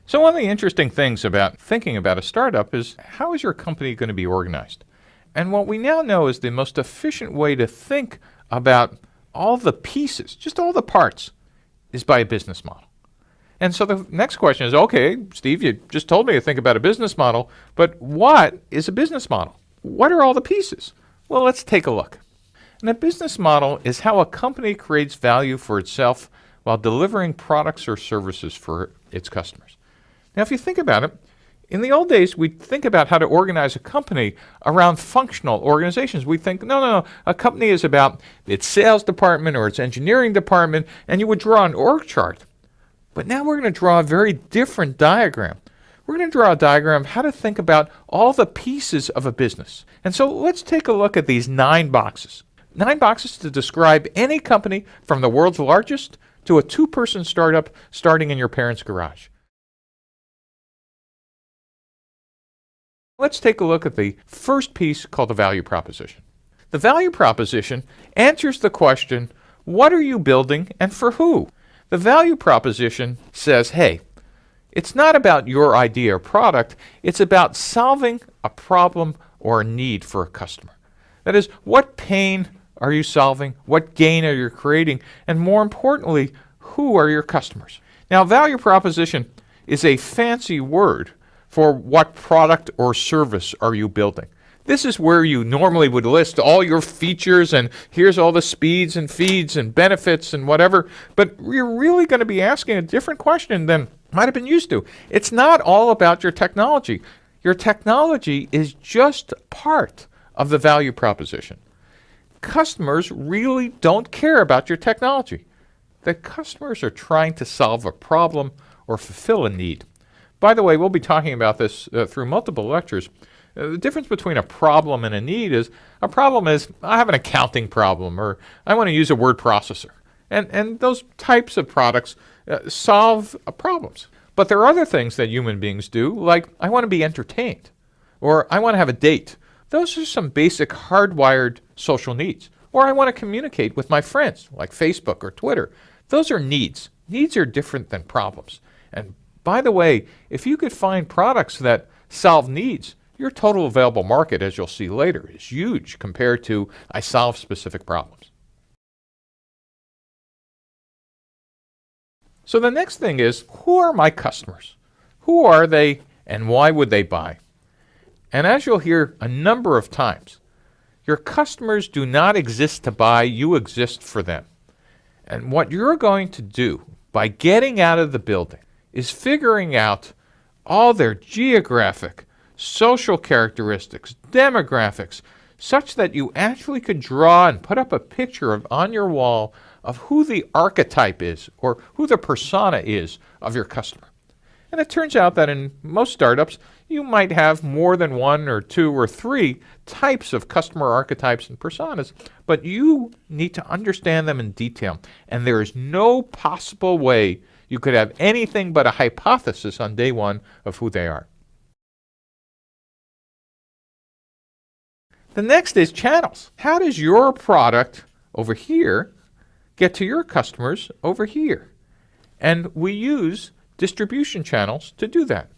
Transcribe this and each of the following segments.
So one of the interesting things about thinking about a startup is how is your company going to be organized? And what we now know is the most efficient way to think about all the pieces, just all the parts, is by a business model. And so the next question is, okay, Steve, you just told me to think about a business model, but what is a business model? What are all the pieces? Well, let's take a look. And a business model is how a company creates value for itself while delivering products or services for its customers. Now, if you think about it, in the old days, we'd think about how to organize a company around functional organizations. We'd think, no, a company is about its sales department or its engineering department, and you would draw an org chart. But now we're going to draw a very different diagram. We're going to draw a diagram of how to think about all the pieces of a business. And so let's take a look at these 9 boxes. 9 boxes to describe any company from the world's largest to a 2-person startup starting in your parents' garage. Let's take a look at the first piece called the value proposition. The value proposition answers the question, what are you building and for who? The value proposition says, hey, it's not about your idea or product, it's about solving a problem or a need for a customer. That is, what pain are you solving? What gain are you creating? And more importantly, who are your customers? Now, value proposition is a fancy word for what product or service are you building. This is where you normally would list all your features and here's all the speeds and feeds and benefits and whatever, but you're really going to be asking a different question than might have been used to. It's not all about your technology. Your technology is just part of the value proposition. Customers really don't care about your technology. The customers are trying to solve a problem or fulfill a need. By the way, we'll be talking about this through multiple lectures. The difference between a problem and a need is, a problem is, I have an accounting problem, or I want to use a word processor. And those types of products solve problems. But there are other things that human beings do, like I want to be entertained, or I want to have a date. Those are some basic hardwired social needs. Or I want to communicate with my friends, like Facebook or Twitter. Those are needs. Needs are different than problems. And by the way, if you could find products that solve needs, your total available market, as you'll see later, is huge compared to I solve specific problems. So the next thing is, who are my customers? Who are they and why would they buy? And as you'll hear a number of times, your customers do not exist to buy, you exist for them. And what you're going to do by getting out of the building is figuring out all their geographic, social characteristics, demographics, such that you actually could draw and put up a picture on your wall of who the archetype is or who the persona is of your customer. And it turns out that in most startups, you might have more than 1 or 2 or 3 types of customer archetypes and personas, but you need to understand them in detail. And there is no possible way you could have anything but a hypothesis on day 1 of who they are. The next is channels. How does your product over here get to your customers over here? And we use distribution channels to do that.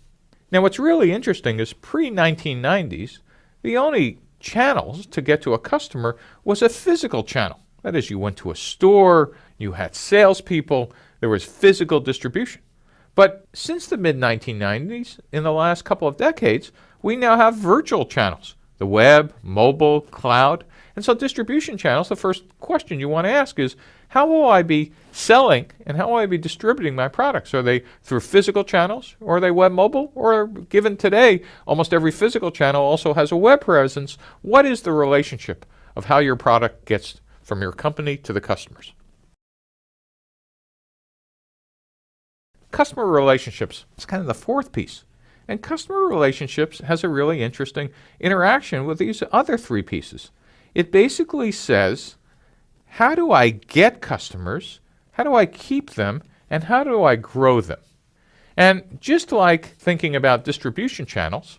Now what's really interesting is pre-1990s, the only channels to get to a customer was a physical channel. That is, you went to a store, you had salespeople, there was physical distribution. But since the mid-1990s, in the last couple of decades, we now have virtual channels. The web, mobile, cloud. And so distribution channels, the first question you want to ask is, how will I be selling and how will I be distributing my products? Are they through physical channels, or are they web mobile? Or given today, almost every physical channel also has a web presence. What is the relationship of how your product gets from your company to the customers? Customer relationships. It's kind of the fourth piece. And customer relationships has a really interesting interaction with these other 3 pieces. It basically says, how do I get customers, how do I keep them, and how do I grow them? And just like thinking about distribution channels,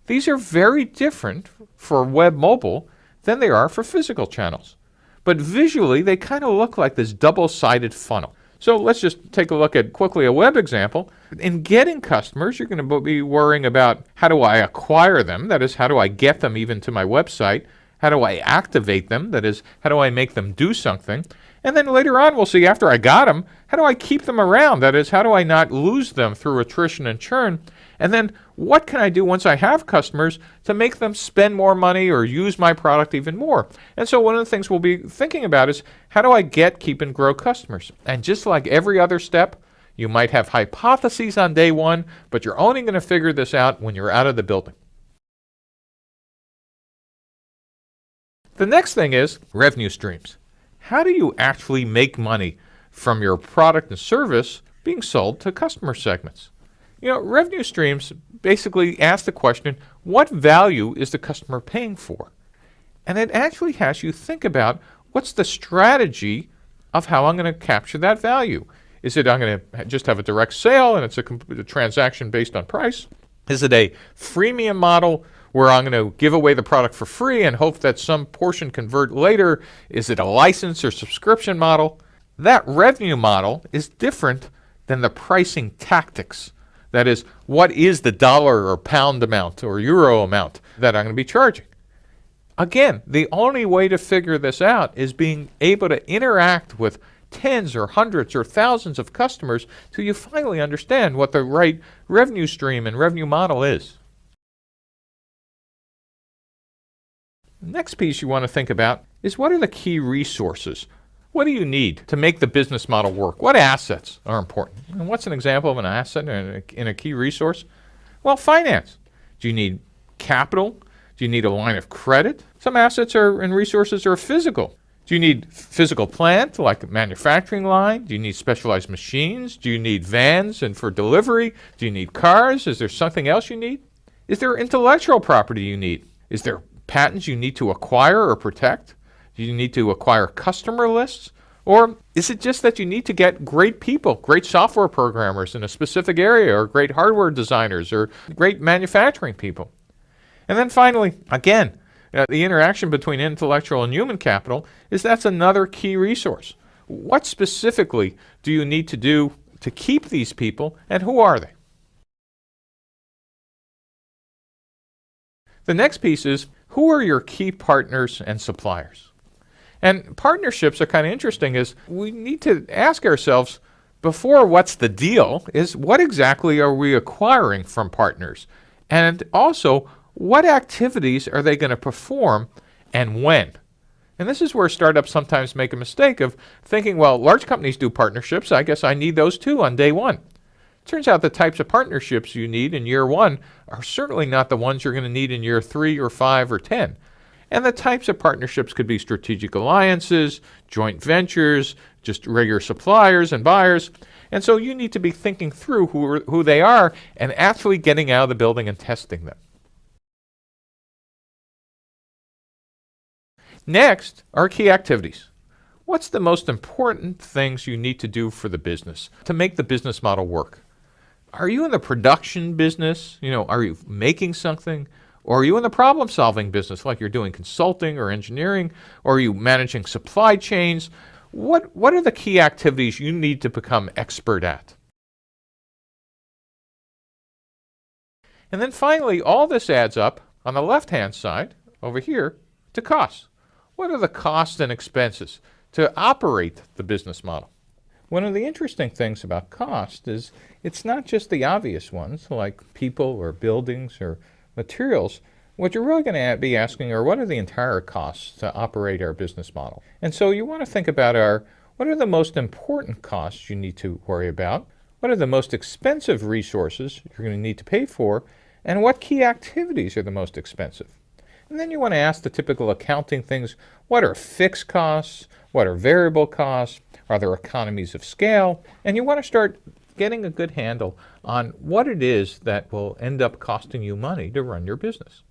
these are very different for web mobile than they are for physical channels. But visually, they kind of look like this double-sided funnel. So let's just take a look at quickly a web example. In getting customers, you're going to be worrying about how do I acquire them? That is, how do I get them even to my website? How do I activate them? That is, how do I make them do something? And then later on, we'll see after I got them, how do I keep them around? That is, how do I not lose them through attrition and churn? And then what can I do once I have customers to make them spend more money or use my product even more? And so one of the things we'll be thinking about is how do I get, keep, and grow customers? And just like every other step, you might have hypotheses on day one, but you're only going to figure this out when you're out of the building. The next thing is revenue streams. How do you actually make money from your product and service being sold to customer segments? Revenue streams basically ask the question, what value is the customer paying for? And it actually has you think about what's the strategy of how I'm going to capture that value. Is it I'm going to just have a direct sale and it's a transaction based on price? Is it a freemium model where I'm going to give away the product for free and hope that some portion convert later? Is it a license or subscription model? That revenue model is different than the pricing tactics. That is, what is the dollar or pound amount or euro amount that I'm going to be charging? Again, the only way to figure this out is being able to interact with tens or hundreds or thousands of customers till you finally understand what the right revenue stream and revenue model is. The next piece you want to think about is what are the key resources? What do you need to make the business model work? What assets are important? And what's an example of an asset in a key resource? Well, finance. Do you need capital? Do you need a line of credit? Some assets and resources are physical. Do you need physical plant, like a manufacturing line? Do you need specialized machines? Do you need vans and for delivery? Do you need cars? Is there something else you need? Is there intellectual property you need? Is there patents you need to acquire or protect? Do you need to acquire customer lists? Or is it just that you need to get great people, great software programmers in a specific area, or great hardware designers, or great manufacturing people? And then finally, again, the interaction between intellectual and human capital that's another key resource. What specifically do you need to do to keep these people, and who are they? The next piece is, who are your key partners and suppliers? And partnerships are kind of interesting, is we need to ask ourselves, before what's the deal, is what exactly are we acquiring from partners? And also, what activities are they going to perform and when? And this is where startups sometimes make a mistake of thinking, well, large companies do partnerships, I guess I need those too on day one. Turns out the types of partnerships you need in year one are certainly not the ones you're going to need in year 3 or 5 or 10. And the types of partnerships could be strategic alliances, joint ventures, just regular suppliers and buyers. And so you need to be thinking through who they are and actually getting out of the building and testing them. Next are key activities. What's the most important things you need to do for the business to make the business model work? Are you in the production business? Are you making something? Or are you in the problem-solving business, like you're doing consulting or engineering? Or are you managing supply chains? What are the key activities you need to become expert at? And then finally, all this adds up on the left-hand side, over here, to costs. What are the costs and expenses to operate the business model? One of the interesting things about cost is it's not just the obvious ones, like people or buildings or materials. What you're really going to be asking are, what are the entire costs to operate our business model? And so you want to think about what are the most important costs you need to worry about? What are the most expensive resources you're going to need to pay for? And what key activities are the most expensive? And then you want to ask the typical accounting things, what are fixed costs? What are variable costs? Are there economies of scale? And you want to start getting a good handle on what it is that will end up costing you money to run your business.